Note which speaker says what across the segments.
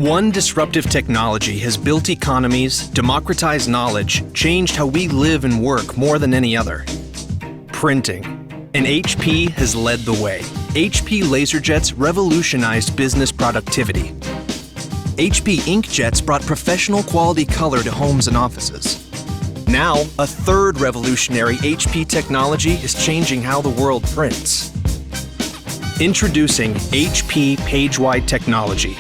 Speaker 1: One disruptive technology has built economies, democratized knowledge, changed how we live and work more than any other. Printing. And HP has led the way. HP LaserJets revolutionized business productivity. HP inkjets brought professional quality color to homes and offices. Now, a third revolutionary HP technology is changing how the world prints. Introducing HP Pagewide Technology.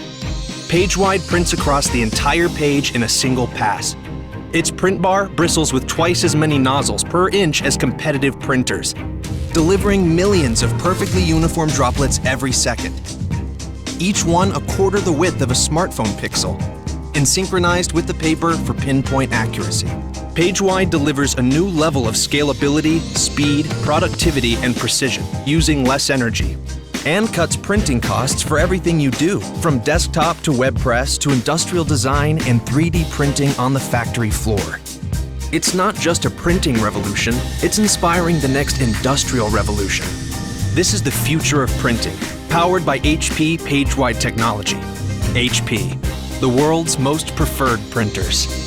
Speaker 1: Pagewide prints across the entire page in a single pass. Its print bar bristles with twice as many nozzles per inch as competitive printers, delivering millions of perfectly uniform droplets every second. Each one a quarter the width of a smartphone pixel, and synchronized with the paper for pinpoint accuracy. Pagewide delivers a new level of scalability, speed, productivity, and precision, using less energy, and cuts printing costs for everything you do, from desktop to web press to industrial design and 3D printing on the factory floor. It's not just a printing revolution, it's inspiring the next industrial revolution. This is the future of printing, powered by HP Pagewide Technology. HP, the world's most preferred printers.